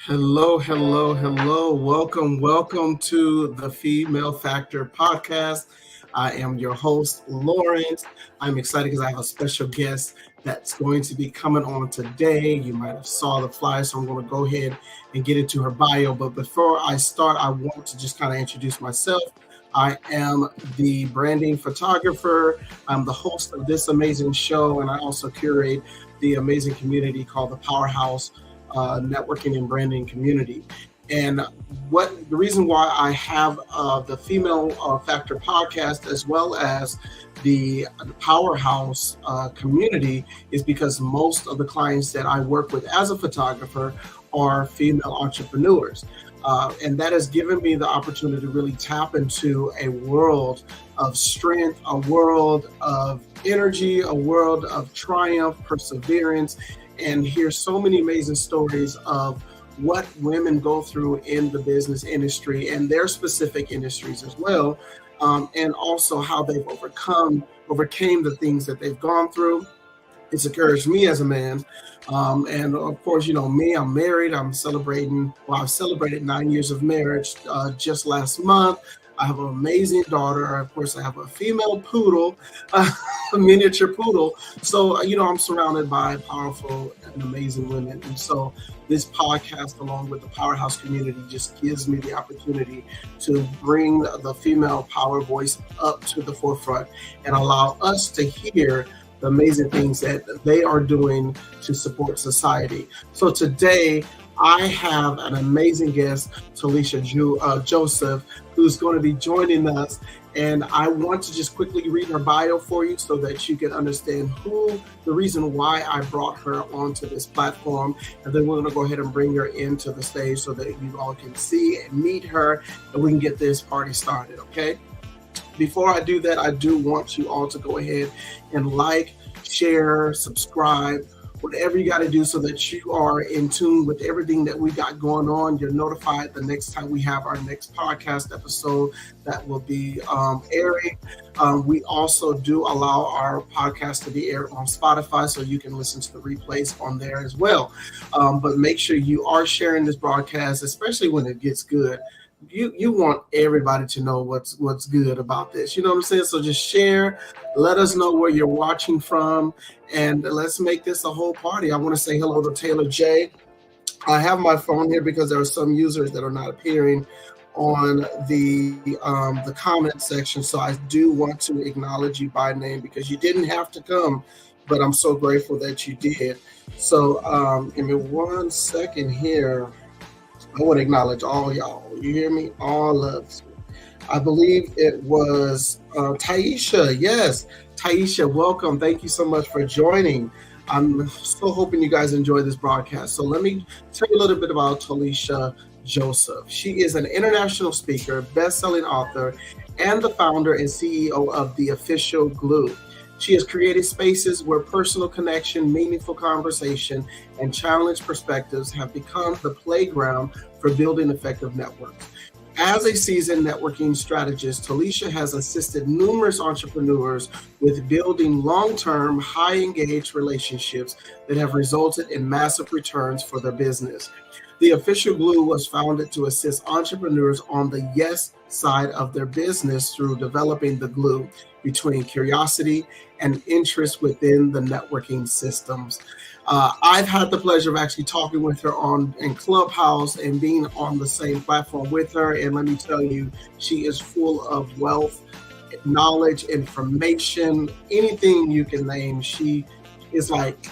Hello, hello, hello. Welcome to the Female Factor podcast. I am your host, Lawrence. I'm excited because I have a special guest that's going to be coming on today. You might have saw the flyer, so I'm going to go ahead and get into her bio. But before I start, I want to just kind of introduce myself. I am the branding photographer. I'm the host of this amazing show, and I also curate the amazing community called the Powerhouse networking and branding community. And what the reason why I have the Female Factor podcast as well as the Powerhouse community is because most of the clients that I work with as a photographer are female entrepreneurs. And that has given me the opportunity to really tap into a world of strength, a world of energy, a world of triumph, perseverance, and hear so many amazing stories of what women go through in the business industry and their specific industries as well, and also how they've overcame the things that they've gone through. It's encouraged me as a man. And of course, you know me, I'm married. I've celebrated 9 years of marriage just last month. I have an amazing daughter. Of course, I have a female poodle, a miniature poodle. So, I'm surrounded by powerful and amazing women. And so this podcast, along with the Powerhouse community, just gives me the opportunity to bring the female power voice up to the forefront and allow us to hear the amazing things that they are doing to support society. So today, I have an amazing guest, Tollisha Joseph, who's going to be joining us. And I want to just quickly read her bio for you so that you can understand the reason why I brought her onto this platform. And then we're going to go ahead and bring her into the stage so that you all can see and meet her and we can get this party started, okay? Before I do that, I do want you all to go ahead and like, share, subscribe, whatever you got to do so that you are in tune with everything that we got going on. You're notified the next time we have our next podcast episode that will be airing. We also do allow our podcast to be aired on Spotify, so you can listen to the replays on there as well. But make sure you are sharing this broadcast, especially when it gets good. You want everybody to know what's good about this. You know what I'm saying? So just share, let us know where you're watching from, and let's make this a whole party. I want to say hello to Taylor J. I have my phone here because there are some users that are not appearing on the comment section. So I do want to acknowledge you by name because you didn't have to come, but I'm so grateful that you did. So give me 1 second here. I want to acknowledge all y'all. You hear me? All of you. I believe it was Taisha. Yes, Taisha, welcome. Thank you so much for joining. I'm so hoping you guys enjoy this broadcast. So let me tell you a little bit about Tollisha Joseph. She is an international speaker, best-selling author, and the founder and CEO of The Official Glue. She has created spaces where personal connection, meaningful conversation, and challenged perspectives have become the playground for building effective networks. As a seasoned networking strategist, Tollisha has assisted numerous entrepreneurs with building long-term, high-engaged relationships that have resulted in massive returns for their business. The Official Glue was founded to assist entrepreneurs on the yes side of their business through developing the glue between curiosity and interest within the networking systems. I've had the pleasure of actually talking with her in Clubhouse and being on the same platform with her. And let me tell you, she is full of wealth, knowledge, information, anything you can name. She is like,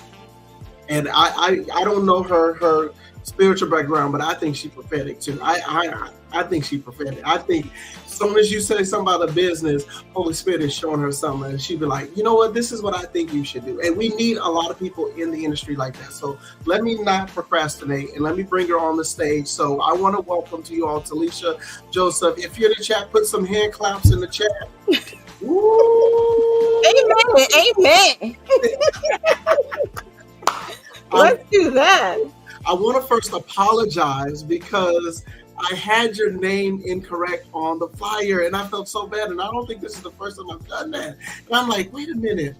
and I don't know her spiritual background, but I think she's prophetic too. I think she's prophetic. I think as soon as you say something about a business, Holy Spirit is showing her something, and she'd be like, you know what, this is what I think you should do. And we need a lot of people in the industry like that. So let me not procrastinate and let me bring her on the stage. So I want to welcome to you all Tollisha Joseph. If you're in the chat, put some hand claps in the chat. Woo! Amen. Let's do that. I want to first apologize because I had your name incorrect on the flyer and I felt so bad. And I don't think this is the first time I've done that. And I'm like, wait a minute.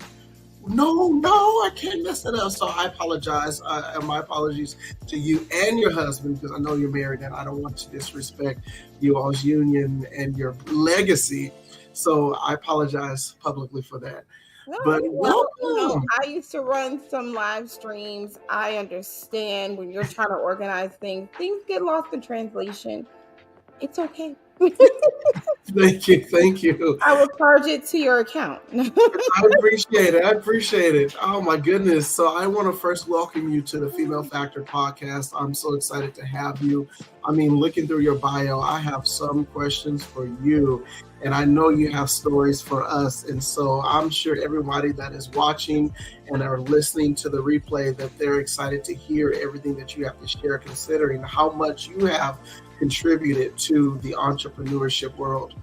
No, I can't mess it up. So I apologize. And my apologies to you and your husband, because I know you're married and I don't want to disrespect you all's union and your legacy. So I apologize publicly for that. No, But well, welcome. I used to run some live streams. I understand when you're trying to organize things get lost in translation. It's okay. Thank you. Thank you. I will charge it to your account. I appreciate it. I appreciate it. Oh my goodness. So I want to first welcome you to the Female Factor podcast. I'm so excited to have you. I mean, looking through your bio, I have some questions for you, and I know you have stories for us. And so I'm sure everybody that is watching and are listening to the replay that they're excited to hear everything that you have to share, considering how much you have contributed to the entrepreneurship world.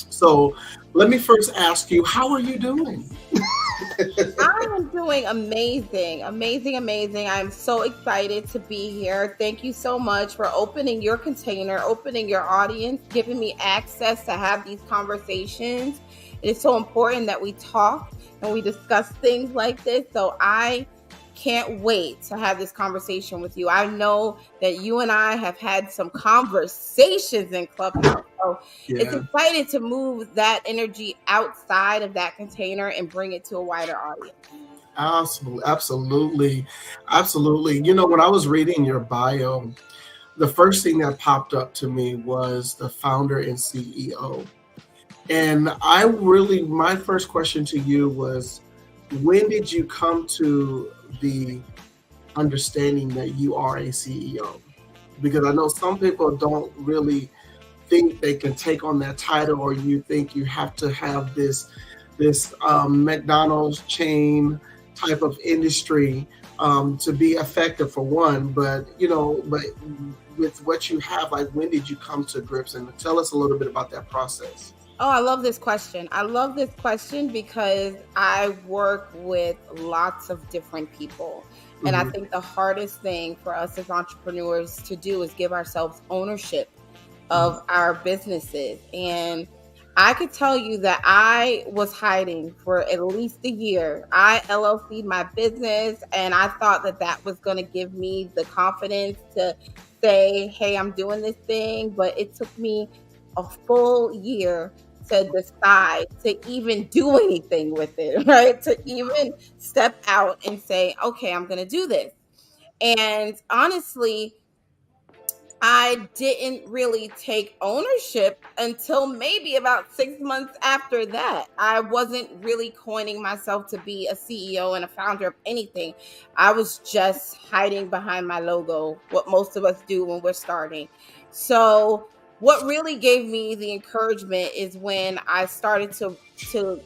So let me first ask you, how are you doing? I am doing amazing, amazing, amazing. I'm so excited to be here. Thank you so much for opening your container, opening your audience, giving me access to have these conversations. It is so important that we talk and we discuss things like this. So I can't wait to have this conversation with you. I know that you and I have had some conversations in Clubhouse. So it's Yeah, exciting to move that energy outside of that container and bring it to a wider audience. absolutely, absolutely, absolutely. You know, when I was reading your bio, the first thing that popped up to me was the founder and CEO. And my first question to you was, when did you come to the understanding that you are a CEO? Because I know some people don't really think they can take on that title, or you think you have to have this McDonald's chain type of industry to be effective for one. But with what you have, like, when did you come to grips? And tell us a little bit about that process. Oh, I love this question. I love this question because I work with lots of different people. And I Mhm. think the hardest thing for us as entrepreneurs to do is give ourselves ownership of our businesses. And I could tell you that I was hiding for at least a year. I LLC'd my business and I thought that that was going to give me the confidence to say, hey, I'm doing this thing. But it took me a full year to decide to even do anything with it, right? To even step out and say, okay, I'm going to do this. And honestly, I didn't really take ownership until maybe about 6 months after that. I wasn't really coining myself to be a CEO and a founder of anything. I was just hiding behind my logo, what most of us do when we're starting. So, what really gave me the encouragement is when I started to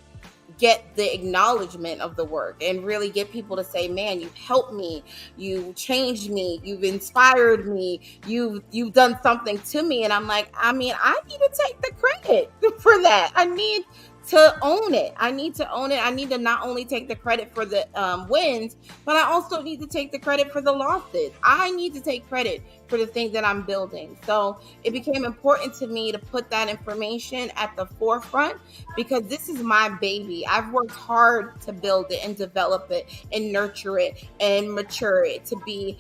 get the acknowledgement of the work and really get people to say, man, you've helped me, you changed me, you've inspired me, you've done something to me. And I'm like, I mean, I need to take the credit for that. I need to own it. I need to own it. I need to not only take the credit for the wins, but I also need to take the credit for the losses. I need to take credit for the things that I'm building. So it became important to me to put that information at the forefront because this is my baby. I've worked hard to build it and develop it and nurture it and mature it to be.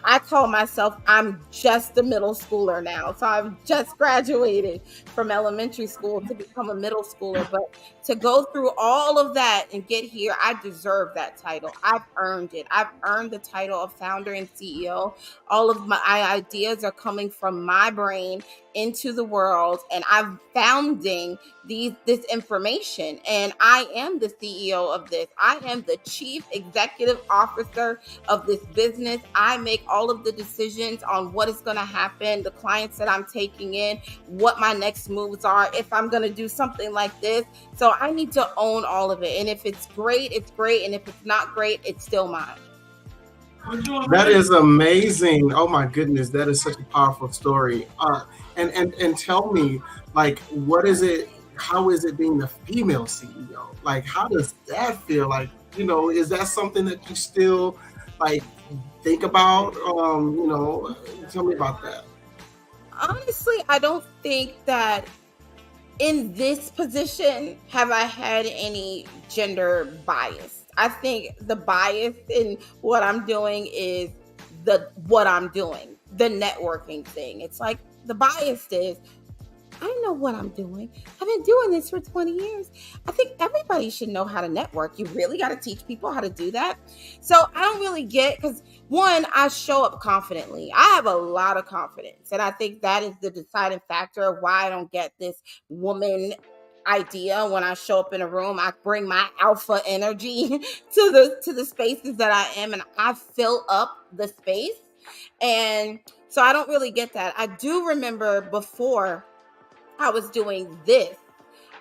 I call myself, I'm just a middle schooler now. So I've just graduated from elementary school to become a middle schooler. But to go through all of that and get here, I deserve that title. I've earned it. I've earned the title of founder and CEO. All of my ideas are coming from my brain into the world, and I'm founding this information, and I am the CEO of this. I am the chief executive officer of this business. I make all of the decisions on what is going to happen, the clients that I'm taking in, what my next moves are, if I'm going to do something like this. So I need to own all of it, and if it's great, it's great, and if it's not great, it's still mine. That is amazing. Oh my goodness, that is such a powerful story. And tell me, like, what is it? How is it being the female CEO? Like, how does that feel? Like, is that something that you still like think about? Tell me about that. Honestly, I don't think that in this position have I had any gender bias. I think the bias in what I'm doing is what I'm doing, the networking thing. It's like the bias is I know what I'm doing. I've been doing this for 20 years. I think everybody should know how to network. You really got to teach people how to do that. So I don't really get, because one, I show up confidently. I have a lot of confidence. And I think that is the deciding factor of why I don't get this woman idea. When I show up in a room, I bring my alpha energy to the spaces that I am, and I fill up the space. And so I don't really get that. I do remember before I was doing this,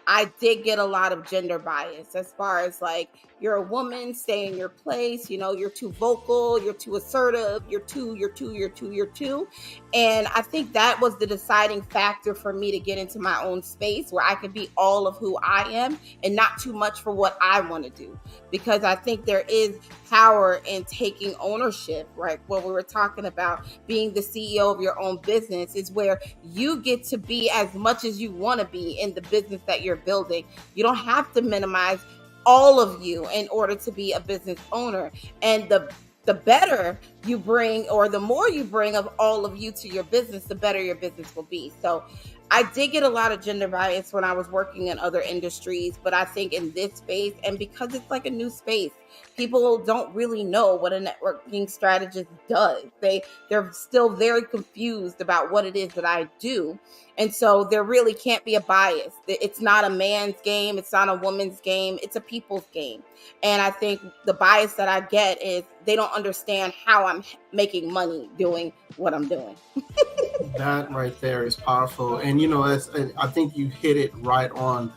I did get a lot of gender bias as far as like, you're a woman, stay in your place, you're too vocal, you're too assertive, you're too. And I think that was the deciding factor for me to get into my own space where I could be all of who I am and not too much for what I want to do. Because I think there is power in taking ownership, right? What we were talking about, being the CEO of your own business is where you get to be as much as you want to be in the business that you're building. You don't have to minimize all of you in order to be a business owner. And the better you bring, or the more you bring of all of you to your business, the better your business will be. So I did get a lot of gender bias when I was working in other industries, but I think in this space, and because it's like a new space, people don't really know what a networking strategist does. They're still very confused about what it is that I do. And so there really can't be a bias. It's not a man's game. It's not a woman's game. It's a people's game. And I think the bias that I get is they don't understand how I'm making money doing what I'm doing. That right there is powerful. And I think you hit it right on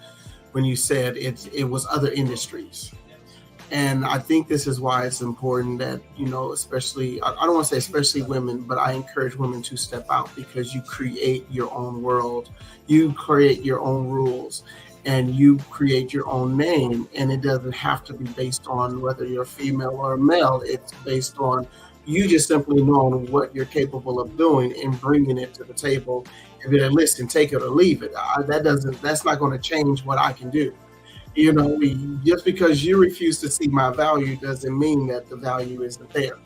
when you said it was other industries. And I think this is why it's important that, especially, I don't want to say especially women, but I encourage women to step out, because you create your own world, you create your own rules, and you create your own name. And it doesn't have to be based on whether you're a female or a male. It's based on you just simply knowing what you're capable of doing and bringing it to the table. If you're listen, take it or leave it. That's not going to change what I can do. Just because you refuse to see my value doesn't mean that the value isn't there.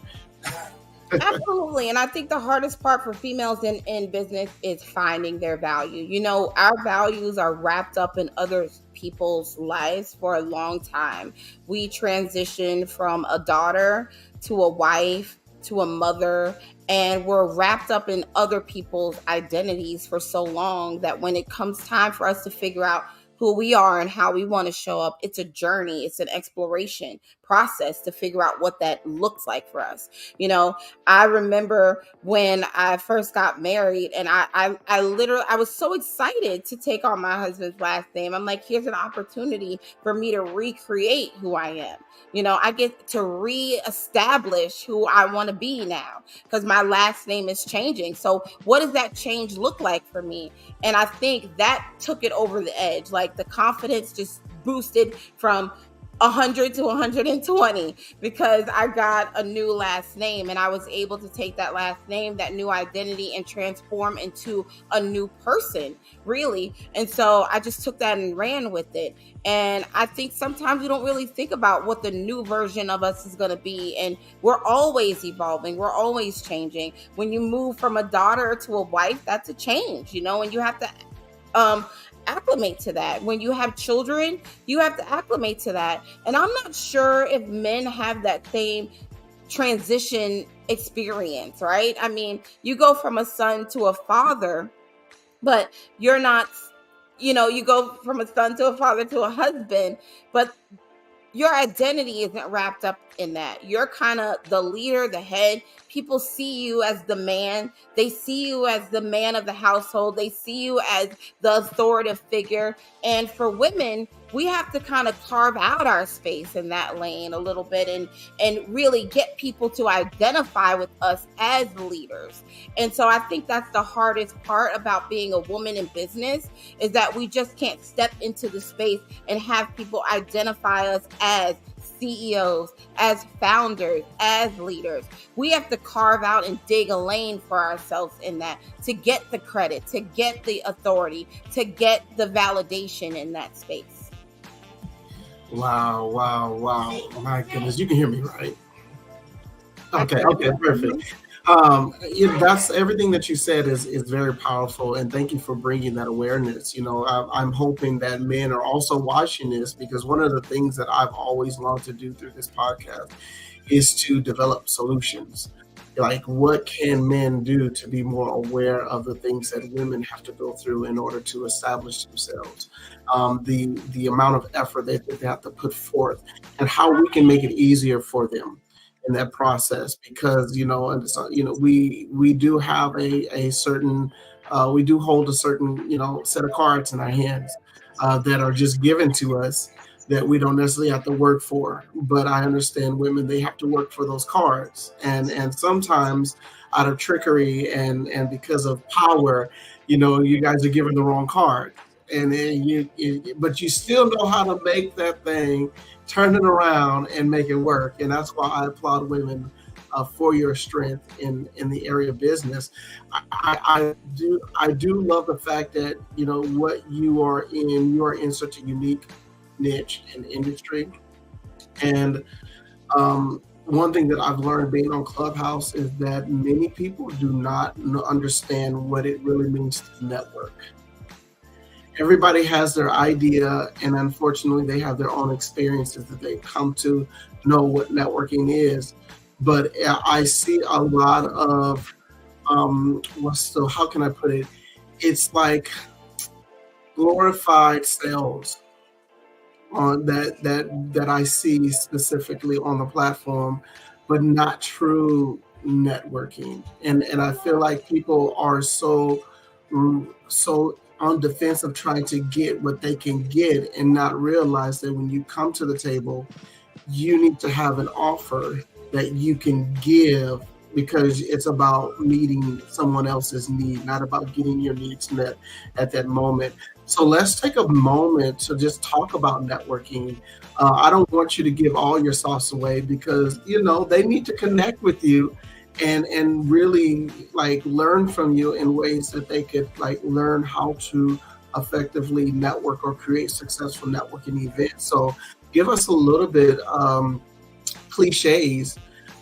Absolutely. And I think the hardest part for females in business is finding their value. Our values are wrapped up in other people's lives for a long time. We transitioned from a daughter to a wife to a mother, and we're wrapped up in other people's identities for so long that when it comes time for us to figure out who we are and how we want to show up, it's a journey, it's an exploration process to figure out what that looks like for us. I remember when I first got married, and I literally, I was so excited to take on my husband's last name. I'm like, here's an opportunity for me to recreate who I am. I get to reestablish who I want to be now, because my last name is changing. So what does that change look like for me? And I think that took it over the edge. Like, the confidence just boosted from 100 to 120 because I got a new last name, and I was able to take that last name, that new identity, and transform into a new person, really. And so I just took that and ran with it. And I think sometimes we don't really think about what the new version of us is going to be. And we're always evolving. We're always changing. When you move from a daughter to a wife, that's a change, and you have to acclimate to that. When you have children, you have to acclimate to that. And I'm not sure if men have that same transition experience, right? I mean, you go from a son to a father, but you're not, you go from a son to a father to a husband, but your identity isn't wrapped up in that. You're kind of the leader, the head. People see you as the man. They see you as the man of the household. They see you as the authoritative figure. And for women, we have to kind of carve out our space in that lane a little bit and really get people to identify with us as leaders. And so I think that's the hardest part about being a woman in business, is that we just can't step into the space and have people identify us as CEOs, as founders, as leaders. We have to carve out and dig a lane for ourselves in that, to get the credit, to get the authority, to get the validation in that space. Wow, wow, wow. My goodness, you can hear me, right? I Okay, can. okay, perfect. That's everything that you said is very powerful, and thank you for bringing that awareness. I'm hoping that men are also watching this, because one of the things that I've always longed to do through this podcast is to develop solutions. Like, what can men do to be more aware of the things that women have to go through in order to establish themselves? The amount of effort that they have to put forth, and how we can make it easier for them in that process. Because and so, we do have a certain we do hold a certain set of cards in our hands that are just given to us, that we don't necessarily have to work for. But I understand women, they have to work for those cards, and sometimes out of trickery and because of power, you guys are given the wrong card. And then but you still know how to make that thing, turn it around and make it work. And that's why I applaud women for your strength in the area of business. I do love the fact that what you are in such a unique niche and industry. And one thing that I've learned being on Clubhouse is that many people do not understand what it really means to network. Everybody has their idea, and unfortunately, they have their own experiences that they come to know what networking is. But I see a lot of how can I put it? It's like glorified sales on that I see specifically on the platform, but not true networking. And I feel like people are so on defensive, trying to get what they can get, and not realize that when you come to the table, you need to have an offer that you can give, because it's about meeting someone else's need, not about getting your needs met at that moment. So let's take a moment to just talk about networking. I don't want you to give all your sauce away, because they need to connect with you and really like learn from you in ways that they could like learn how to effectively network or create successful networking events. So give us a little bit cliches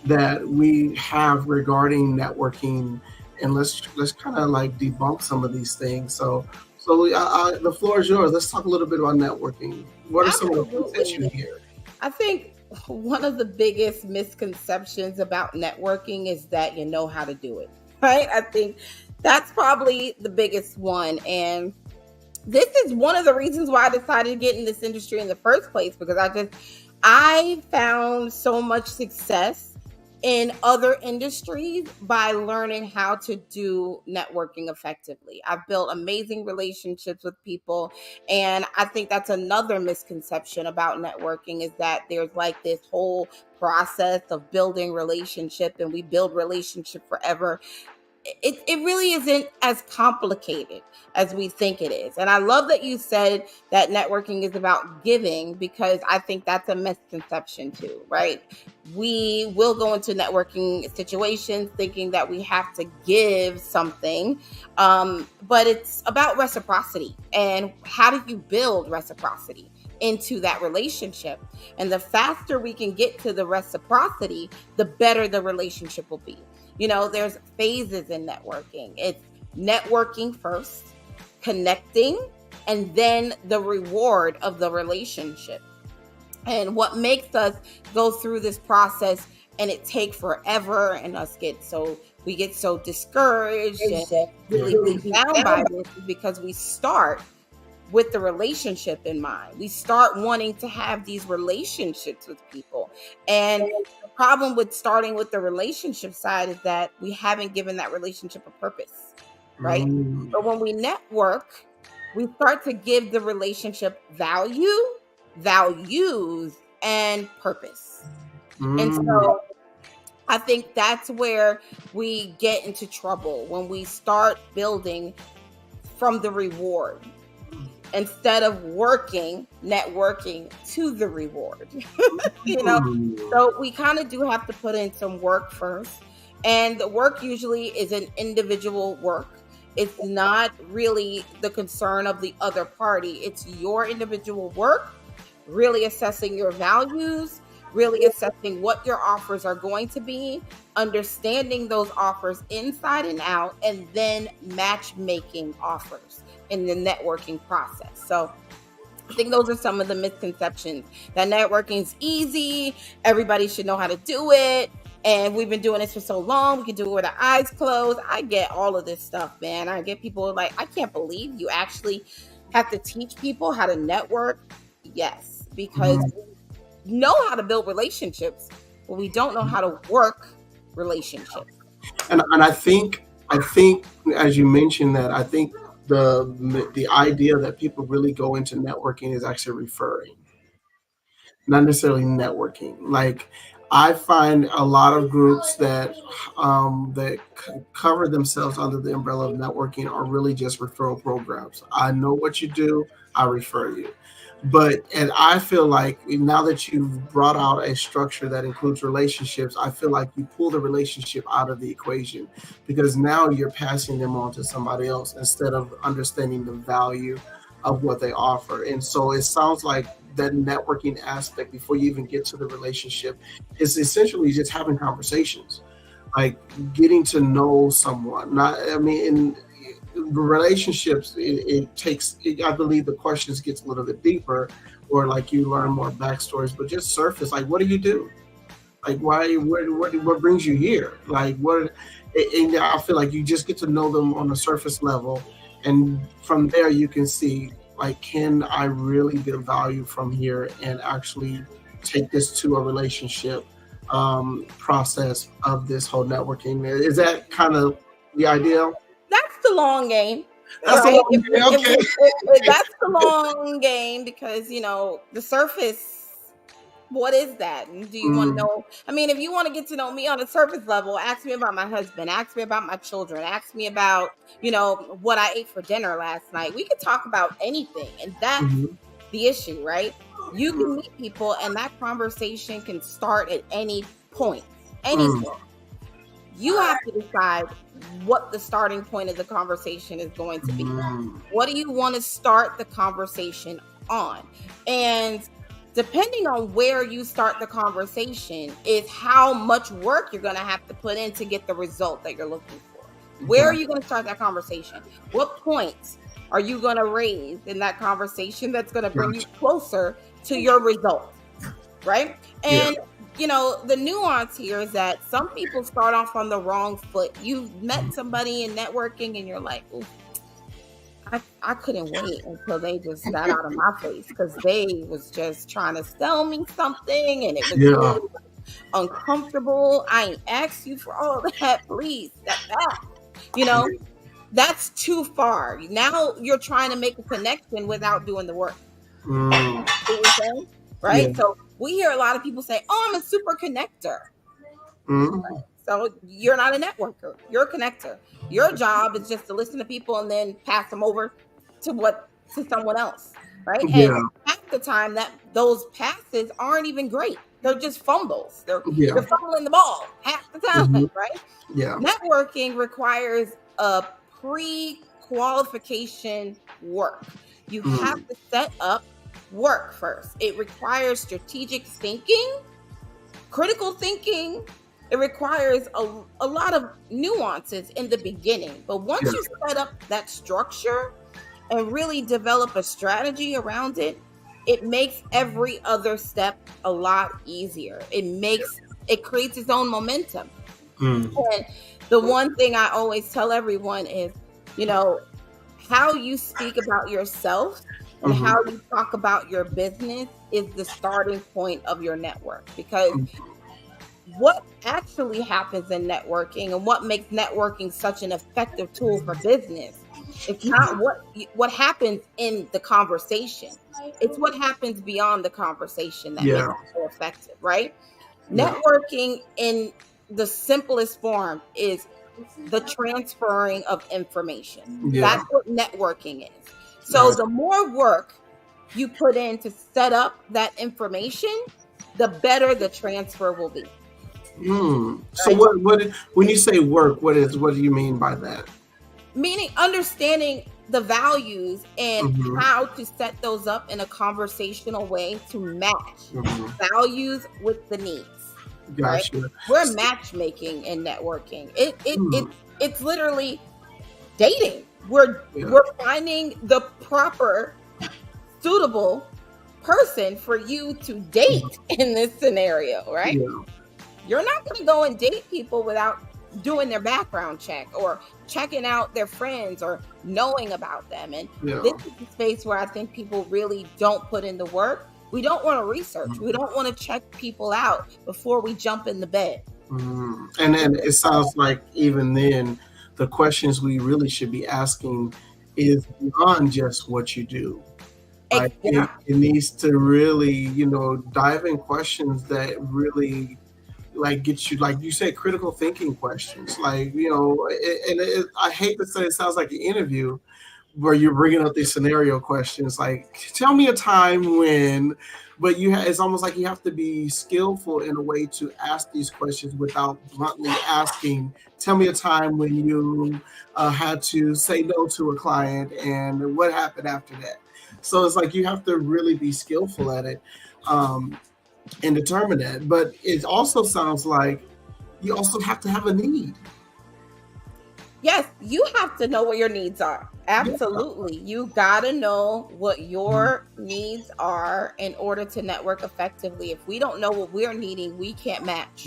that we have regarding networking, and let's kind of like debunk some of these things. So the floor is yours. Let's talk a little bit about networking. What are some of the things that you Absolutely. hear? I think one of the biggest misconceptions about networking is that you know how to do it, right? I think that's probably the biggest one. And this is one of the reasons why I decided to get in this industry in the first place, because I found so much success in other industries by learning how to do networking effectively. I've built amazing relationships with people, and I think that's another misconception about networking, is that there's like this whole process of building relationship and we build relationship forever. It really isn't as complicated as we think it is. And I love that you said that networking is about giving, because I think that's a misconception too, right? We will go into networking situations thinking that we have to give something, but it's about reciprocity. And how do you build reciprocity into that relationship? And the faster we can get to the reciprocity, the better the relationship will be. There's phases in networking. It's networking first, connecting, and then the reward of the relationship. And what makes us go through this process and it take forever, and we get so discouraged and really beat down by this, is because we start with the relationship in mind. We start wanting to have these relationships with people. And the problem with starting with the relationship side is that we haven't given that relationship a purpose, right? Mm, But when we network, we start to give the relationship values, and purpose. And mm, so I think that's where we get into trouble, when we start building from the reward instead of networking to the reward. you know mm. so we kind of do have to put in some work first, and the work usually is an individual work. It's not really the concern of the other party. It's your individual work really assessing your values, really assessing what your offers are going to be, understanding those offers inside and out, and then matchmaking offers in the networking process. So I think those are some of the misconceptions, that networking is easy, everybody should know how to do it, and we've been doing this for so long, we can do it with our eyes closed. I get all of this stuff, man. I get people like, I can't believe you actually have to teach people how to network. Yes, because we know how to build relationships, but we don't know how to work relationships. And I think as you mentioned that, I think the idea that people really go into networking is actually referring, not necessarily networking. Like I find a lot of groups that cover themselves under the umbrella of networking are really just referral programs. I know what you do, I refer you. And I feel like now that you've brought out a structure that includes relationships, I feel like you pull the relationship out of the equation, because now you're passing them on to somebody else instead of understanding the value of what they offer. And so it sounds like that networking aspect before you even get to the relationship is essentially just having conversations, like getting to know someone. Not, I mean, in relationships, I believe the questions gets a little bit deeper, or like you learn more backstories, but just surface, like, what do you do? Like, why, what brings you here? Like, and I feel like you just get to know them on a surface level. And from there, you can see, like, can I really get value from here and actually take this to a relationship process of this whole networking? Is that kind of the idea? That's the long game. That's right? the long game. Okay. That's the long game, because the surface. What is that? Do you want to know? I mean, if you want to get to know me on a surface level, ask me about my husband, ask me about my children, ask me about, what I ate for dinner last night. We could talk about anything. And that's the issue, right? You can meet people and that conversation can start at any point, anything. You have to decide what the starting point of the conversation is going to be. What do you want to start the conversation on? And depending on where you start the conversation is how much work you're going to have to put in to get the result that you're looking for. Where are you going to start that conversation? What points are you going to raise in that conversation that's going to bring you closer to your result? Right? And the nuance here is that some people start off on the wrong foot. You've met somebody in networking and you're like, ooh, I couldn't wait until they just got out of my face, because they was just trying to sell me something and it was really uncomfortable. I ain't asked you for all that. Please step back. That's too far. Now you're trying to make a connection without doing the work. See what I'm saying? Right? Yeah. So we hear a lot of people say, oh, I'm a super connector. Right? So you're not a networker. You're a connector. Your job is just to listen to people and then pass them over to someone else, right? Yeah. And half the time that those passes aren't even great. They're just fumbles. They're fumbling the ball half the time, right? Yeah. Networking requires a pre-qualification work. You have to set up work first. It requires strategic thinking, critical thinking. It requires a lot of nuances in the beginning. But once you set up that structure and really develop a strategy around it, it makes every other step a lot easier. It creates its own momentum. And the one thing I always tell everyone is, how you speak about yourself and how you talk about your business is the starting point of your network. Because what actually happens in networking and what makes networking such an effective tool for business, it's not what happens in the conversation. It's what happens beyond the conversation that makes it so effective, right? Networking in the simplest form is the transferring of information. That's what networking is. So the more work you put in to set up that information, the better the transfer will be. So what when you say work, what do you mean by that? Meaning understanding the values and Mm-hmm. how to set those up in a conversational way to match Mm-hmm. values with the needs. Right? Gotcha. We're matchmaking and networking. Hmm. It's literally dating. We're Yeah. finding the proper suitable person for you to date in this scenario, right? Yeah. You're not going to go and date people without doing their background check or checking out their friends or knowing about them. And Yeah. this is the space where I think people really don't put in the work. We don't want to research. We don't want to check people out before we jump in the bed. Mm. And then it sounds like even then, the questions we really should be asking is beyond just what you do. Like Yeah. it needs to really, dive in questions that really like get you, like you said, critical thinking questions. Like, I hate to say it sounds like an interview where you're bringing up these scenario questions. Like, tell me a time when, but it's almost like you have to be skillful in a way to ask these questions without bluntly asking, tell me a time when you had to say no to a client and what happened after that. So it's like you have to really be skillful at it. And determine that. But it also sounds like you also have to have a need. Yes, you have to know what your needs are. Absolutely. You got to know what your needs are in order to network effectively. If we don't know what we're needing, we can't match.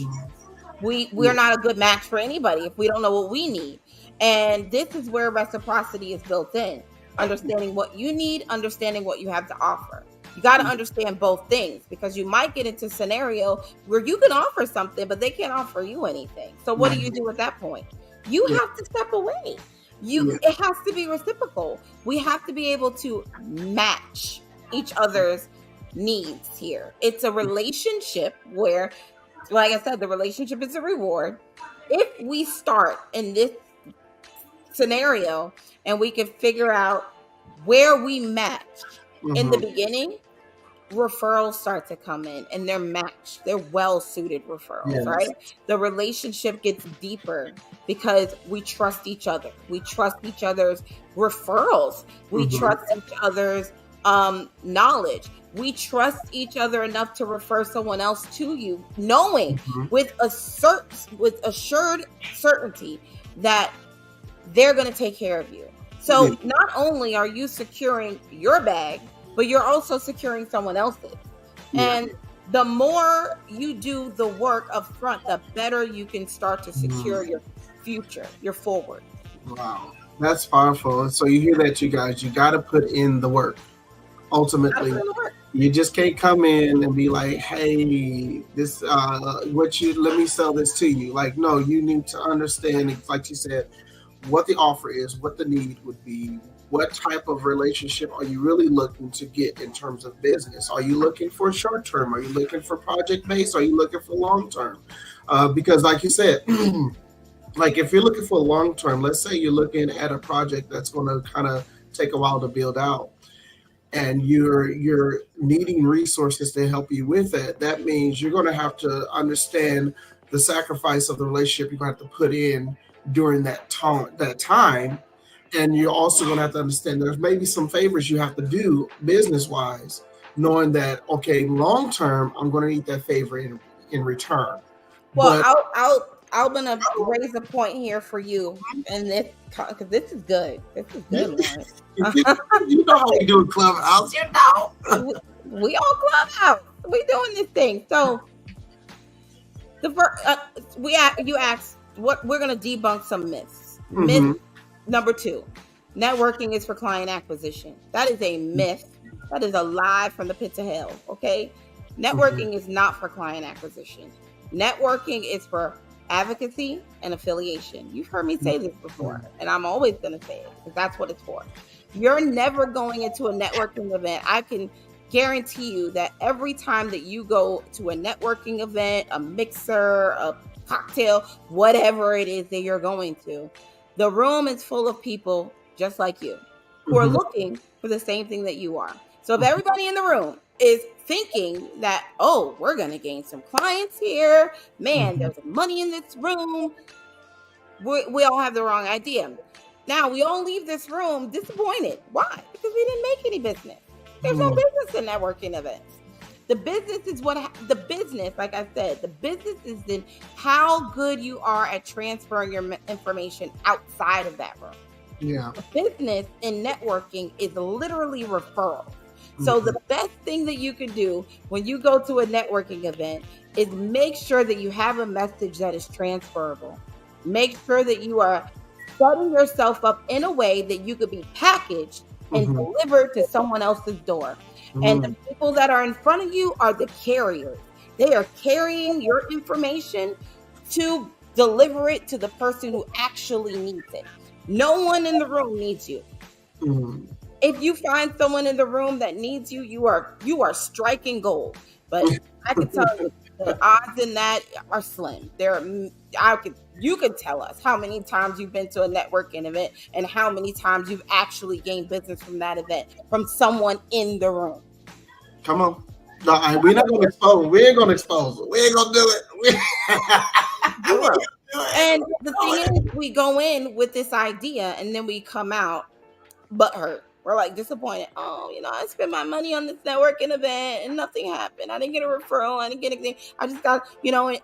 We're not a good match for anybody if we don't know what we need. And this is where reciprocity is built in. Understanding what you need, understanding what you have to offer. You got to understand both things, because you might get into a scenario where you can offer something, but they can't offer you anything. So what do you do at that point? You have to step away. It has to be reciprocal. We have to be able to match each other's needs here. It's a relationship where, like I said, the relationship is a reward. If we start in this scenario and we can figure out where we match in the beginning, referrals start to come in and they're matched. They're well-suited referrals, right? The relationship gets deeper because we trust each other. We trust each other's referrals. We trust each other's knowledge. We trust each other enough to refer someone else to you, knowing with assured certainty that they're going to take care of you. So not only are you securing your bag, but you're also securing someone else's. And the more you do the work up front, the better you can start to secure your future, your forward. Wow. That's powerful. So you hear that, you guys, you got to put in the work. Ultimately, you just can't come in and be like, hey, this, let me sell this to you. Like, no, you need to understand, like you said, what the offer is, what the need would be, what type of relationship are you really looking to get in terms of business? Are you looking for short term? Are you looking for project based? Are you looking for long term? Because like you said, like if you're looking for long term, let's say you're looking at a project that's going to kind of take a while to build out, and you're needing resources to help you with that. That means you're going to have to understand the sacrifice of the relationship you're going to have to put in during that time. And you're also going to have to understand there's maybe some favors you have to do business wise, knowing that, okay, long term, I'm going to need that favor in return. Well, I'm going to raise a point here for you, and this, because this is good. This is good, man. You know how we do in Clubhouse, you know. We all Clubhouse. We doing this thing. So you asked what we're going to debunk some myths. Myth number 2, networking is for client acquisition. That is a myth. That is a lie from the pits of hell. Okay. Networking is not for client acquisition. Networking is for advocacy and affiliation. You've heard me say this before, and I'm always going to say it because that's what it's for. You're never going into a networking event. I can guarantee you that every time that you go to a networking event, a mixer, a cocktail, whatever it is that you're going to, the room is full of people just like you who are looking for the same thing that you are. So if everybody in the room is thinking that, oh, we're going to gain some clients here, man, there's money in this room, we all have the wrong idea. Now we all leave this room disappointed. Why? Because we didn't make any business. There's no business in networking events. The business is the business, like I said, the business is in how good you are at transferring your information outside of that room. Yeah. The business in networking is literally referral. So the best thing that you can do when you go to a networking event is make sure that you have a message that is transferable. Make sure that you are setting yourself up in a way that you could be packaged and delivered to someone else's door. And the people that are in front of you are the carriers. They are carrying your information to deliver it to the person who actually needs it. No one in the room needs you. If you find someone in the room that needs you, you are striking gold. But I can tell you the odds in that are slim. You could tell us how many times you've been to a networking event and how many times you've actually gained business from that event from someone in the room. Come on. No, we're not going to expose it. We ain't going to expose it. We ain't going to do it. And the thing is, we go in with this idea and then we come out butthurt. We're like disappointed. Oh, I spent my money on this networking event and nothing happened. I didn't get a referral. I didn't get anything. I just got,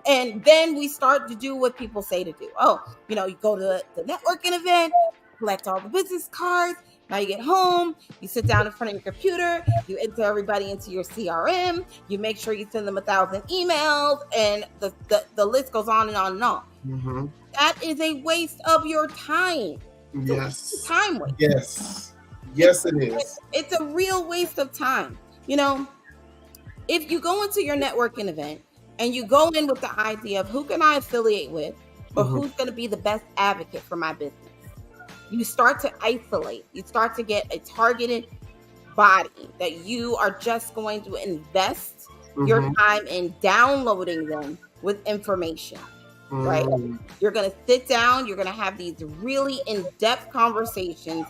and then we start to do what people say to do. Oh, you go to the networking event, collect all the business cards. Now you get home, you sit down in front of your computer, you enter everybody into your CRM, you make sure you send them 1,000 emails, and the list goes on and on and on. That is a waste of your time. Yes. Time waste. Yes, it is. It's a real waste of time. If you go into your networking event and you go in with the idea of who can I affiliate with or who's going to be the best advocate for my business, you start to isolate. You start to get a targeted body that you are just going to invest your time in downloading them with information. Right? You're going to sit down, you're going to have these really in-depth conversations,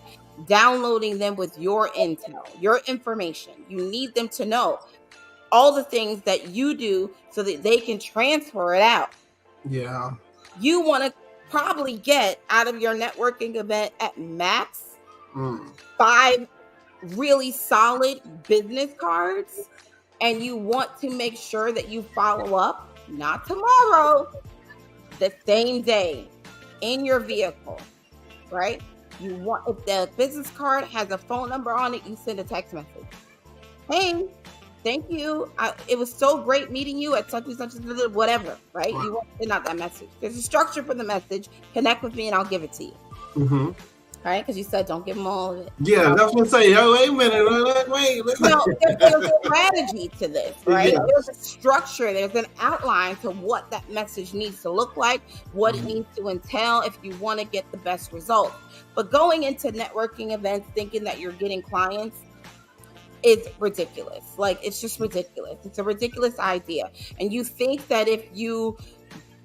downloading them with your intel, your information. You need them to know all the things that you do so that they can transfer it out. Yeah. You want to probably get out of your networking event at max 5 really solid business cards, and you want to make sure that you follow up, not tomorrow, the same day in your vehicle, right? If the business card has a phone number on it, you send a text message. Hey, thank you. It was so great meeting you at such and such, whatever, right? You want to send out that message. There's a structure for the message. Connect with me and I'll give it to you. Right? Because you said don't give them all of it. Yeah, that's what I'm saying. Oh, wait a minute. Wait. No, there's a strategy to this, right? Yeah. There's a structure. There's an outline to what that message needs to look like, what it needs to entail if you want to get the best results. But going into networking events thinking that you're getting clients is ridiculous. Like, it's just ridiculous. It's a ridiculous idea. And you think that if you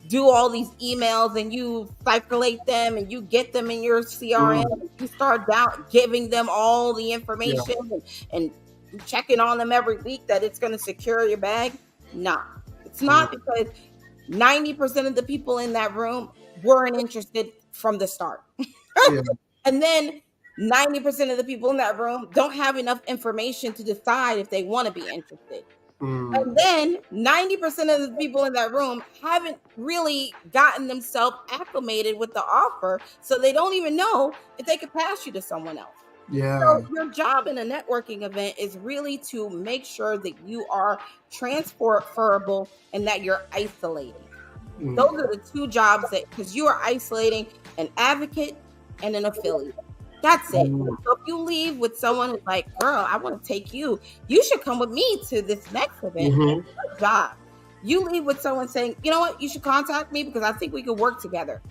do all these emails and you circulate them and you get them in your CRM, you start giving them all the information and checking on them every week, that it's going to secure your bag. Nah, it's not, because 90% of the people in that room weren't interested from the start. And then 90% of the people in that room don't have enough information to decide if they want to be interested. And then 90% of the people in that room haven't really gotten themselves acclimated with the offer, so they don't even know if they could pass you to someone else. So your job in a networking event is really to make sure that you are transferable and that you're isolating. Those are the two jobs, because you are isolating an advocate and an affiliate. That's it. So if you leave with someone who's like, girl, I want to take you should come with me to this next event. Good job. You leave with someone saying, you know what, you should contact me because I think we could work together.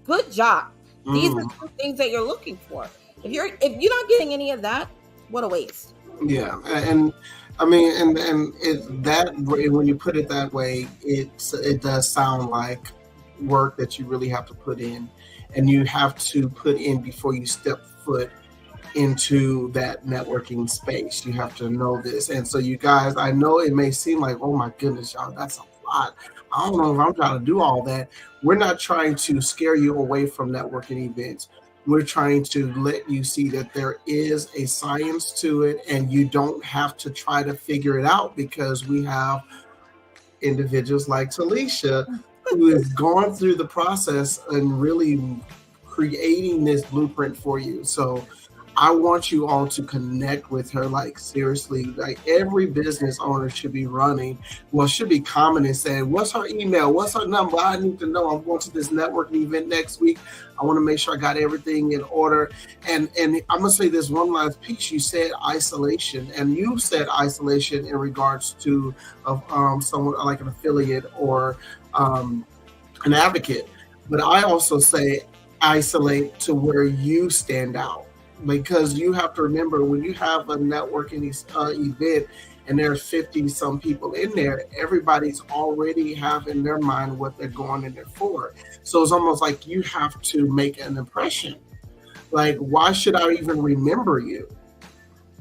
Good job. These are two things that you're looking for. If you're not getting any of that, what a waste. Yeah. And I mean, and when you put it that way, it does sound like work that you really have to put in, and you have to put in before you step foot into that networking space. You have to know this. And so you guys, I know it may seem like, oh my goodness, y'all, that's a lot. I don't know if I'm trying to do all that. We're not trying to scare you away from networking events. we're trying to let you see that there is a science to it, and you don't have to try to figure it out, because we have individuals like Tollisha who has gone through the process and really creating this blueprint for you. So I want you all to connect with her. Like, seriously, like every business owner should be running, well, should be commenting saying, what's her email? What's her number? I need to know. I'm going to this networking event next week. I want to make sure I got everything in order. And I'm going to say this one last piece. You said isolation, and you said isolation in regards to someone like an affiliate or an advocate. But I also say isolate to where you stand out, because you have to remember, when you have a networking event and there's 50 some people in there, everybody's already have in their mind what they're going in there for. So it's almost like you have to make an impression. Like, why should I even remember you?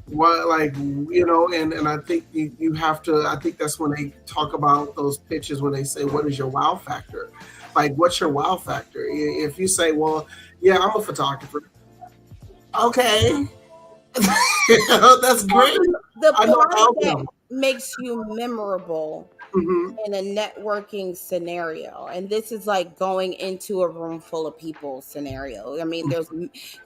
What, like, and I think you have to, I think that's when they talk about those pitches, when they say, what is your wow factor? Like, what's your wow factor? If you say, well, yeah, I'm a photographer. Okay. That's great. The part that makes you memorable Mm-hmm. in a networking scenario, and this is like going into a room full of people scenario. I mean, there's,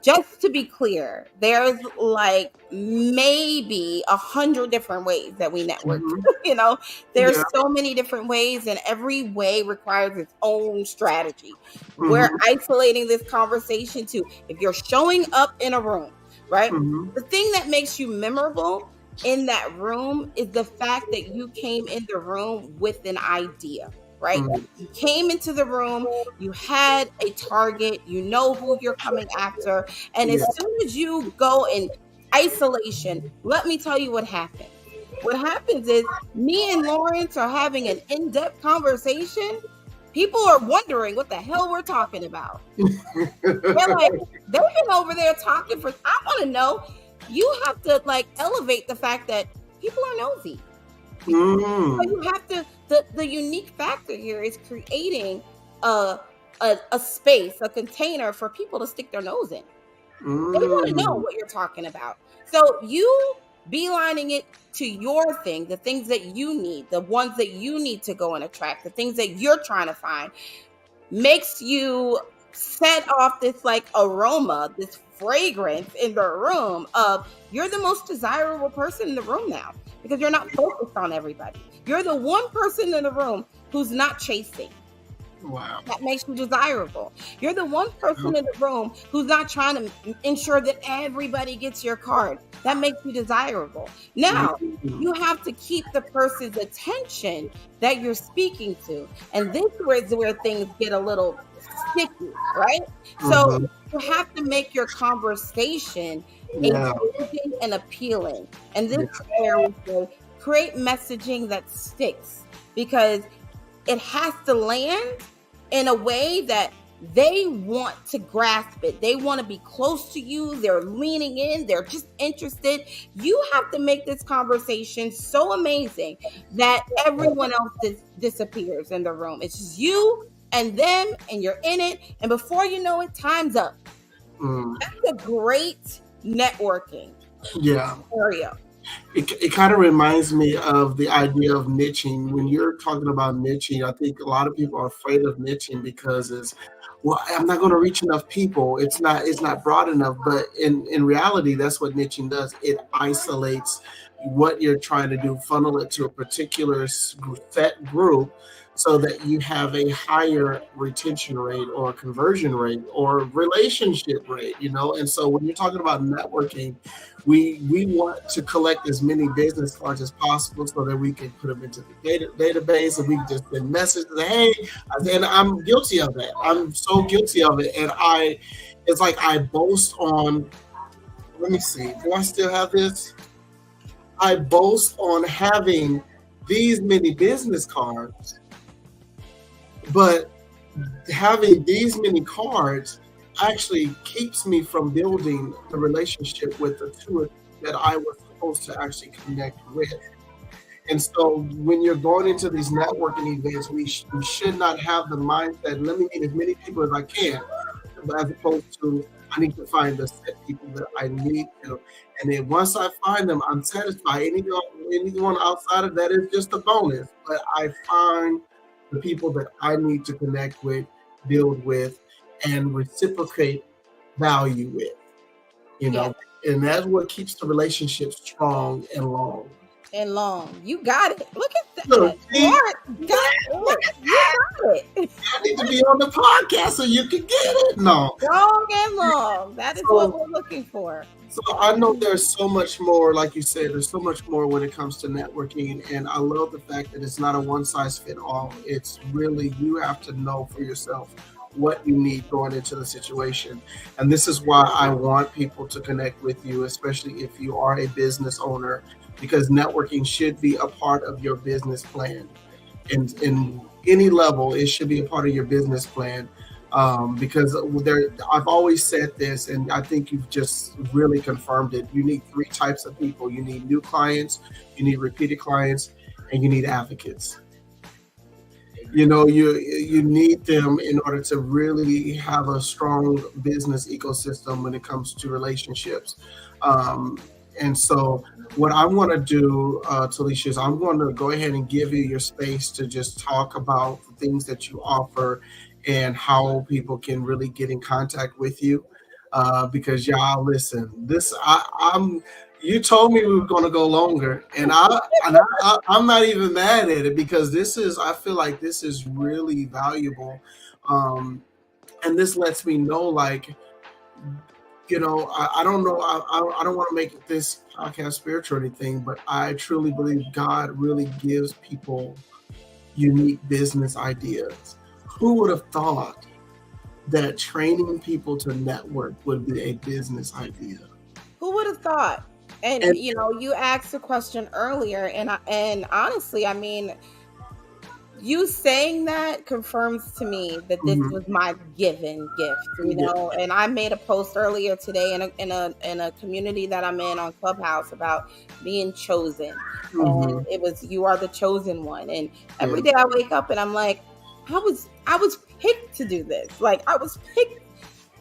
just to be clear, there's like maybe 100 different ways that we network. Mm-hmm. There's Yeah. so many different ways, and every way requires its own strategy. Mm-hmm. We're isolating this conversation to, if you're showing up in a room, right? Mm-hmm. The thing that makes you memorable in that room is the fact that you came in the room with an idea, right? Mm-hmm. You came into the room, you had a target, you know who you're coming after, and as soon as you go in isolation, let me tell you what happens. What happens is, me and Lawrence are having an in-depth conversation. People are wondering what the hell we're talking about. They're like, they've been over there talking for, I want to know. You have to like elevate the fact that people are nosy. So you have to, the unique factor here is creating a space, a container for people to stick their nose in. They want to know what you're talking about. So you beelining it to your thing, the things that you need, the ones that you need to go and attract, the things that you're trying to find, makes you set off this like aroma, this fragrance in the room of, you're the most desirable person in the room now, because you're not focused on everybody. You're the one person in the room who's not chasing. Wow. That makes you desirable. You're the one person in the room who's not trying to ensure that everybody gets your card. That makes you desirable. Now, you have to keep the person's attention that you're speaking to. And this is where things get a little sticky, right? So you have to make your conversation engaging and appealing. And this is where we say, create messaging that sticks, because it has to land in a way that they want to grasp it. They want to be close to you. They're leaning in. They're just interested. You have to make this conversation so amazing that everyone else disappears in the room. It's just you and them, and you're in it. And before you know it, time's up. That's a great networking area. It kind of reminds me of the idea of niching. When you're talking about niching, I think a lot of people are afraid of niching because it's, well, I'm not going to reach enough people. It's not broad enough. But in reality, that's what niching does. It isolates what you're trying to do, funnel it to a particular set group, so that you have a higher retention rate or conversion rate or relationship rate, And so when you're talking about networking, we want to collect as many business cards as possible so that we can put them into the database, and we can just send messages, hey, and I'm guilty of that. I'm so guilty of it. And it's like I boast on, let me see, do I still have this? I boast on having these many business cards, but having these many cards actually keeps me from building the relationship with the two that I was supposed to actually connect with. And so when you're going into these networking events, we should not have the mindset, let me meet as many people as I can, as opposed to I need to find the set people that I need to. And then once I find them, I'm satisfied. Anyone outside of that is just a bonus. But I find the people that I need to connect with, build with, and reciprocate value with, you Yeah. know, and that's what keeps the relationship strong and long. And long. You got it. Look at Look, that. Lord, look, you got it. I need to be on the podcast so you can get it. No. Long and long. That is what we're looking for. So I know there's so much more, like you said, there's so much more when it comes to networking. And I love the fact that it's not a one size fit all. It's really, you have to know for yourself what you need going into the situation. And this is why I want people to connect with you, especially if you are a business owner, because networking should be a part of your business plan. In any level, it should be a part of your business plan. Because I've always said this, and I think you've just really confirmed it. You need three types of people. You need new clients, you need repeated clients, and you need advocates. You need them in order to really have a strong business ecosystem when it comes to relationships. And so what I want to do, Tollisha, is I'm going to go ahead and give you your space to just talk about the things that you offer and how people can really get in contact with you. Because y'all, listen, I'm. You told me we were going to go longer, and I'm not even mad at it, because I feel like this is really valuable, and this lets me know, like, I don't know, I don't want to make this podcast spiritual or anything, but I truly believe God really gives people unique business ideas. Who would have thought that training people to network would be a business idea? Who would have thought? And you asked a question earlier, and honestly, I mean, you saying that confirms to me that this was my given gift, And I made a post earlier today in a community that I'm in on Clubhouse about being chosen, and it was, you are the chosen one. And every day I wake up and I'm like, I was picked to do this. Like, I was picked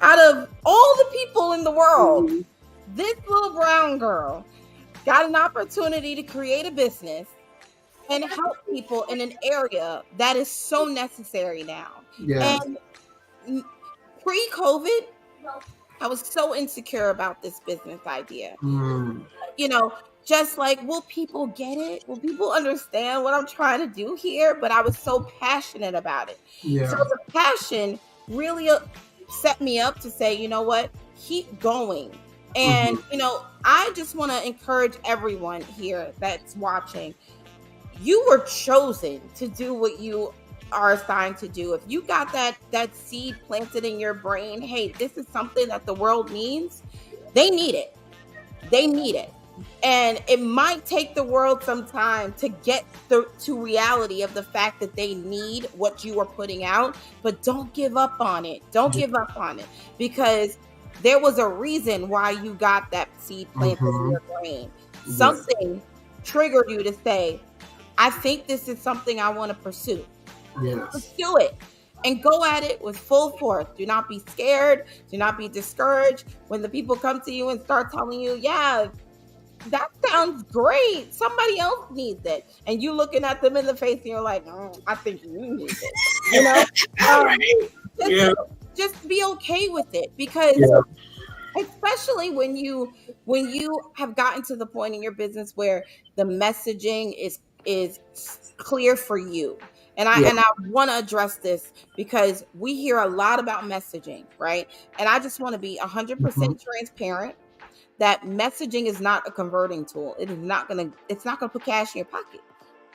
out of all the people in the world. This little brown girl got an opportunity to create a business and help people in an area that is so necessary now. Yes. And pre-COVID, I was so insecure about this business idea. Just like, will people get it? Will people understand what I'm trying to do here? But I was so passionate about it. Yeah. So the passion really set me up to say, you know what, keep going. And, I just want to encourage everyone here that's watching. You were chosen to do what you are assigned to do. If you got that seed planted in your brain, hey, this is something that the world needs, they need it. They need it. And it might take the world some time to get to reality of the fact that they need what you are putting out, but don't give up on it. Don't give up on it, because there was a reason why you got that seed planted in your brain. Something triggered you to say, I think this is something I want to pursue. Yes. Pursue it and go at it with full force. Do not be scared. Do not be discouraged when the people come to you and start telling you, yeah, that sounds great, somebody else needs it. And you looking at them in the face and you're like, I think you need it. Just be okay with it, because especially when you have gotten to the point in your business where the messaging is clear for you. And I want to address this, because we hear a lot about messaging, right? And I just want to be 100% transparent that messaging is not a converting tool. It's not going to put cash in your pocket.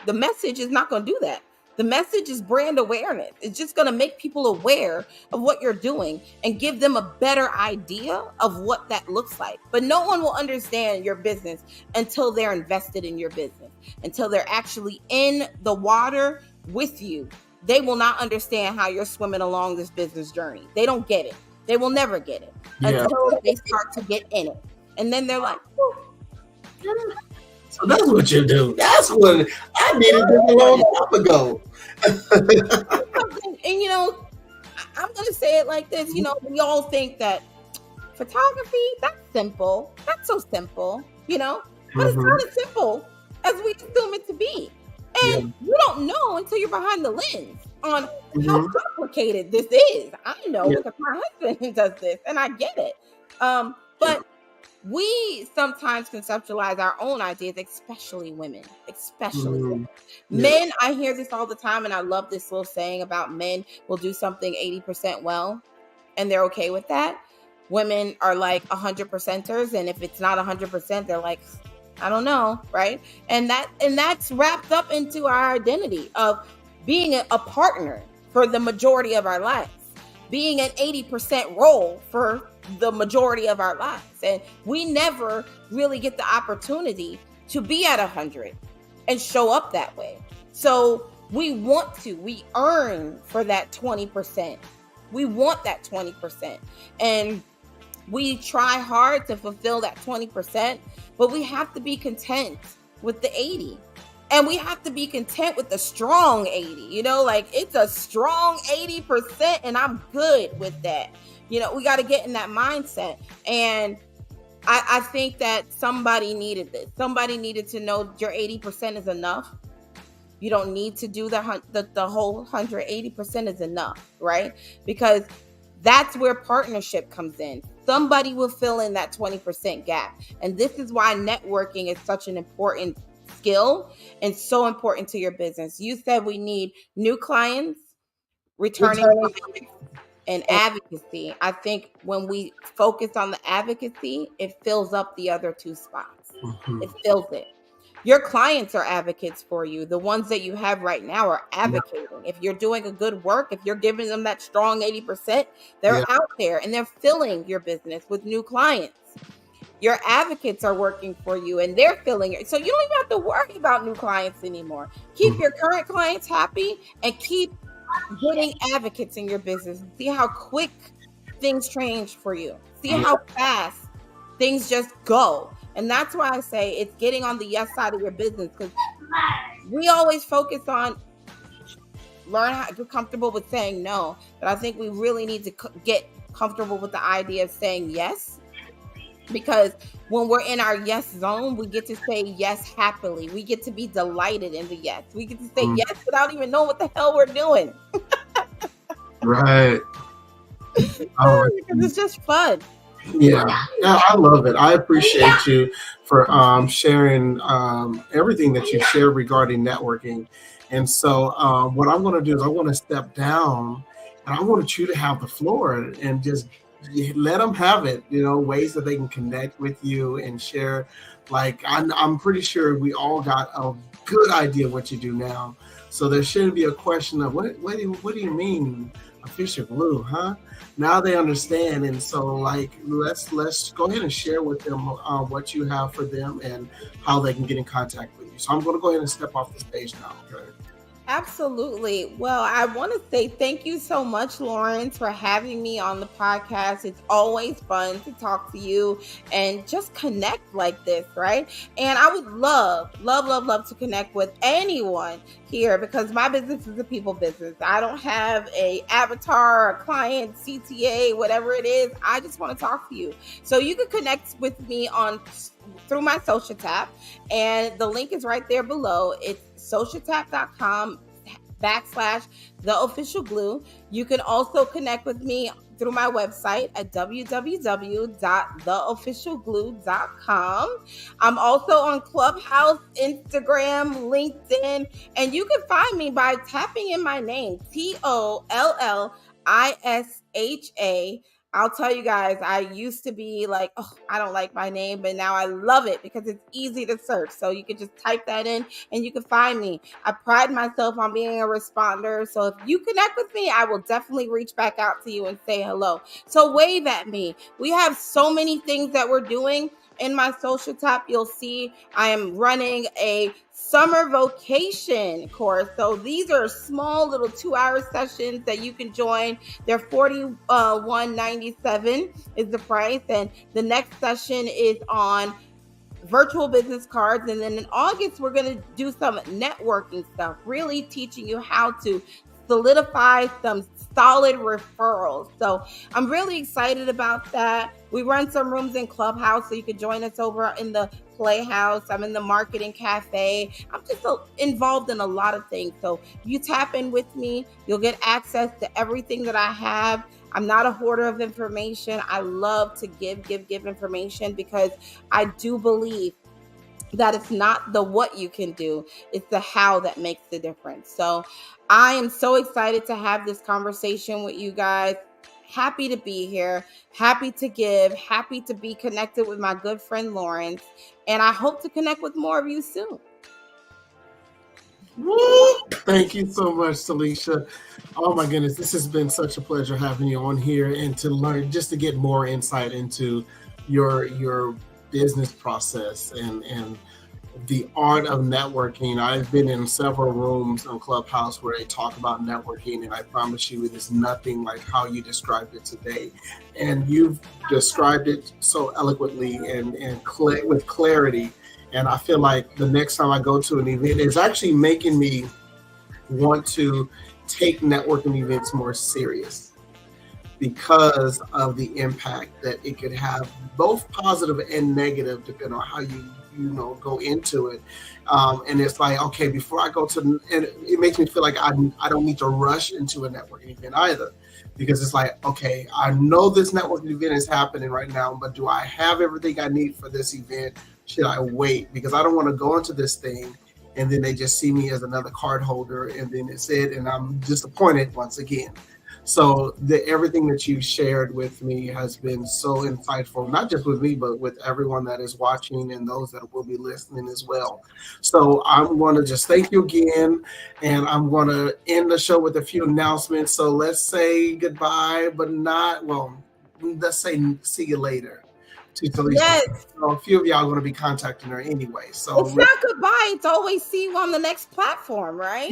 The message is not going to do that. The message is brand awareness. It's just going to make people aware of what you're doing and give them a better idea of what that looks like. But no one will understand your business until they're invested in your business, until they're actually in the water with you. They will not understand how you're swimming along this business journey. They don't get it. They will never get it until they start to get in it. And then they're like, so that's what you do. That's what I needed this a long time ago. And I'm going to say it like this. We all think that photography, that's simple. That's so simple, you know? But it's Mm-hmm. not as simple as we assume it to be. Yeah. And you don't know until you're behind the lens on how Mm-hmm. complicated this is. I know Yeah. because my husband does this and I get it. But we sometimes conceptualize our own ideas, especially women, especially Mm-hmm. women. Yeah. Men, I hear this all the time, and I love this little saying about men will do something 80% well, and they're okay with that. Women are like 100%ers, and if it's not 100%, they're like, I don't know, right? And that's wrapped up into our identity of being a partner for the majority of our lives, being an 80% role for the majority of our lives. And we never really get the opportunity to be at 100 and show up that way. So we earn for that 20%. We want that 20%. And we try hard to fulfill that 20%, but we have to be content with the 80. And we have to be content with the strong 80, like it's a strong 80% and I'm good with that. We got to get in that mindset. And I think that somebody needed this. Somebody needed to know your 80% is enough. You don't need to do the whole 180% is enough, right? Because that's where partnership comes in. Somebody will fill in that 20% gap. And this is why networking is such an important skill and so important to your business. You said we need new clients, returning clients, and advocacy. I think when we focus on the advocacy, it fills up the other two spots. Mm-hmm. It fills it. Your clients are advocates for you. The ones that you have right now are advocating. Yeah. If you're doing a good work, if you're giving them that strong 80%, they're out there and they're filling your business with new clients. Your advocates are working for you and they're filling it. So you don't even have to worry about new clients anymore. Keep your current clients happy and keep getting advocates in your business. See how quick things change for you. See how fast things just go. And that's why I say it's getting on the yes side of your business, because we always focus on learn how to get comfortable with saying no. But I think we really need to get comfortable with the idea of saying yes, because when we're in our yes zone, we get to say yes happily. We get to be delighted in the yes. We get to say yes without even knowing what the hell we're doing. Right. Because it's just fun. Yeah, I love it. I appreciate you for sharing everything that you share regarding networking. And so what I'm going to do is I want to step down and I want you to have the floor and just let them have it, ways that they can connect with you and share. Like, I'm pretty sure we all got a good idea what you do now. So there shouldn't be a question of what do you mean official glue, huh? Now they understand, and so let's go ahead and share with them what you have for them and how they can get in contact with you. So I'm going to go ahead and step off the stage now. Okay. Absolutely. Well, I want to say thank you so much, Lawrence, for having me on the podcast. It's always fun to talk to you and just connect like this, right? And I would love to connect with anyone here, because my business is a people business. I don't have a avatar, a client, CTA, whatever it is. I just want to talk to you. So you can connect with me through my social tap, and the link is right there below. It's socialtap.com/theofficialglue. You can also connect with me through my website at www.theofficialglue.com. I'm also on Clubhouse, Instagram, LinkedIn, and you can find me by tapping in my name, Tollisha. I'll tell you guys, I used to be like, oh, I don't like my name, but now I love it because it's easy to search. So you can just type that in and you can find me. I pride myself on being a responder. So if you connect with me, I will definitely reach back out to you and say hello. So wave at me. We have so many things that we're doing. In my social tap, you'll see I am running a summer vocation course. So these are small little 2-hour sessions that you can join. They're $41.97 is the price. And the next session is on virtual business cards. And then in August, we're going to do some networking stuff, really teaching you how to solidify some solid referrals. So I'm really excited about that. We run some rooms in Clubhouse, so you can join us over in the Playhouse. I'm in the marketing cafe. I'm just involved in a lot of things. So you tap in with me, you'll get access to everything that I have. I'm not a hoarder of information. I love to give information, because I do believe that it's not the what you can do, it's the how that makes the difference. So I am so excited to have this conversation with you guys. Happy to be here, happy to give, happy to be connected with my good friend Lawrence, and I hope to connect with more of you soon. Woo! Thank you so much, Tollisha. Oh my goodness, this has been such a pleasure having you on here, and to learn, just to get more insight into your business process and the art of networking. I've been in several rooms on Clubhouse where they talk about networking, and I promise you it is nothing like how you described it today. And you've described it so eloquently and with clarity. And I feel like the next time I go to an event, it's actually making me want to take networking events more serious, because of the impact that it could have, both positive and negative, depending on how you go into it. And it's like, okay, before I go to, and it makes me feel like I don't need to rush into a networking event either, because it's like, okay, I know this networking event is happening right now, but do I have everything I need for this event? Should I wait? Because I don't want to go into this thing and then they just see me as another card holder, and then it's it, and I'm disappointed once again. So everything that you shared with me has been so insightful, not just with me, but with everyone that is watching and those that will be listening as well. So I'm going to just thank you again, and I'm going to end the show with a few announcements. So let's say goodbye, but not, well, let's say see you later to Tollisha. Yes. So a few of y'all are going to be contacting her anyway. So it's not goodbye. It's always see you on the next platform, right?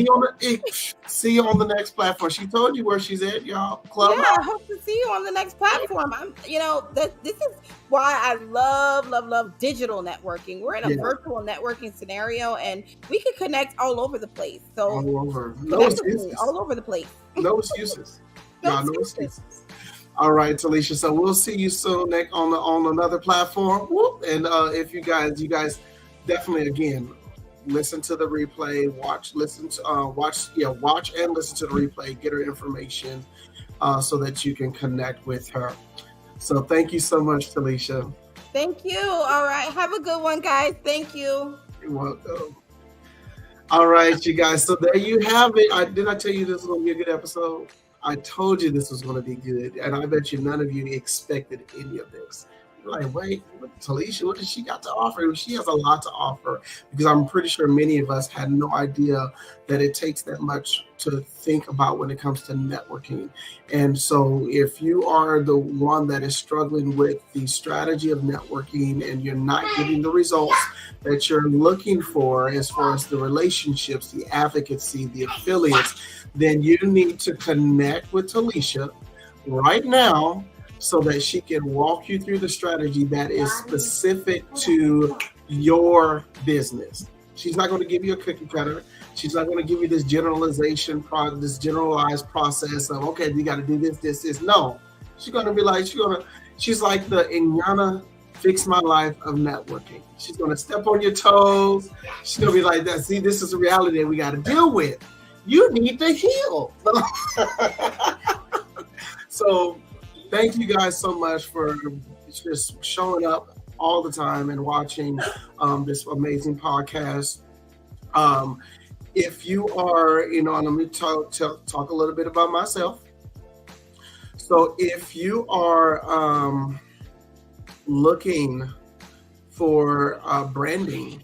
See you on the next platform. She told you where she's at, y'all. Clubhouse. Yeah, I hope to see you on the next platform. This is why I love digital networking. We're in a virtual networking scenario, and we can connect all over the place. So all over, no excuses. All over the place. No excuses. No excuses. All right, Tollisha. So we'll see you soon on another platform. And if you guys definitely, again, listen to the replay, watch and listen to the replay, get her information so that you can connect with her. So thank you so much, Tollisha. Thank you. All right. Have a good one, guys. Thank you. You're welcome. All right, you guys. So there you have it. Did I tell you this was going to be a good episode? I told you this was going to be good, and I bet you none of you expected any of this. You're like, wait, Tollisha, what does she got to offer? She has a lot to offer, because I'm pretty sure many of us had no idea that it takes that much to think about when it comes to networking. And so if you are the one that is struggling with the strategy of networking and you're not getting the results that you're looking for as far as the relationships, the advocacy, the affiliates, then you need to connect with Tollisha right now so that she can walk you through the strategy that is specific to your business. She's not going to give you a cookie cutter. She's not going to give you this generalized process of, okay, you got to do this. No, she's going to be like, she's like the Inyana Fix My Life of networking. She's going to step on your toes. She's going to be like that. See, this is a reality that we got to deal with. You need to heal. So thank you guys so much for just showing up all the time and watching this amazing podcast. If you are, let me talk a little bit about myself. So if you are looking for branding,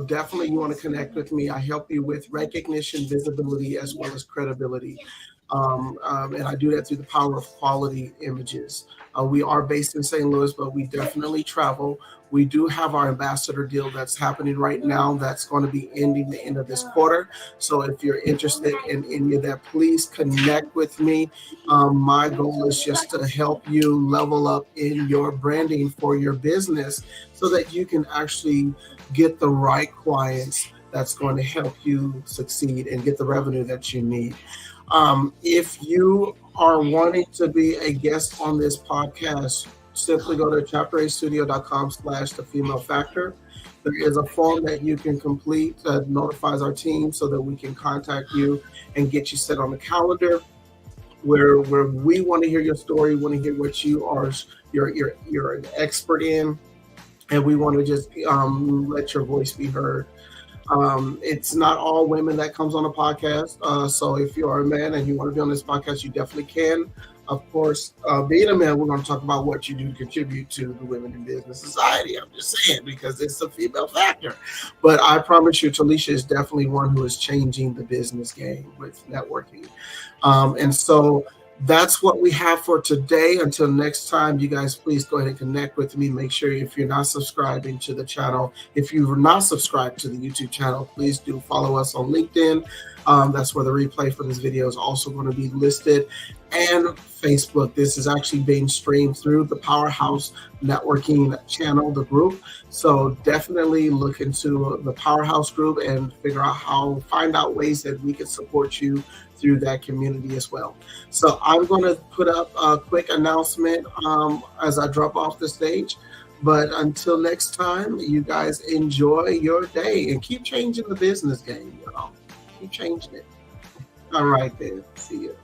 definitely you want to connect with me. I help you with recognition, visibility, as well as credibility. And I do that through the power of quality images. We are based in St. Louis, but we definitely travel. We do have our ambassador deal that's happening right now. That's going to be ending the end of this quarter. So if you're interested in any of that, please connect with me. My goal is just to help you level up in your branding for your business so that you can actually get the right clients that's going to help you succeed and get the revenue that you need. If you are wanting to be a guest on this podcast, simply go to chapterastudio.com/the female factor. There is a form that you can complete that notifies our team so that we can contact you and get you set on the calendar where we want to hear your story, want to hear what you're an expert in, and we want to just let your voice be heard. It's not all women that comes on a podcast. So if you are a man and you want to be on this podcast, you definitely can. Of course, being a man, we're going to talk about what you do to contribute to the women in business society. I'm just saying, because it's a female factor. But I promise you, Tollisha is definitely one who is changing the business game with networking. And so that's what we have for today. Until next time, you guys, please go ahead and connect with me. Make sure if you're not subscribing to the channel, if you're not subscribed to the YouTube channel, please do follow us on LinkedIn. That's where the replay for this video is also going to be listed. And Facebook. This is actually being streamed through the Powerhouse Networking channel, the group. So definitely look into the Powerhouse group and find out ways that we can support you through that community as well. So I'm going to put up a quick announcement as I drop off the stage. But until next time, you guys enjoy your day and keep changing the business game. Keep changing it. All right, then. See you.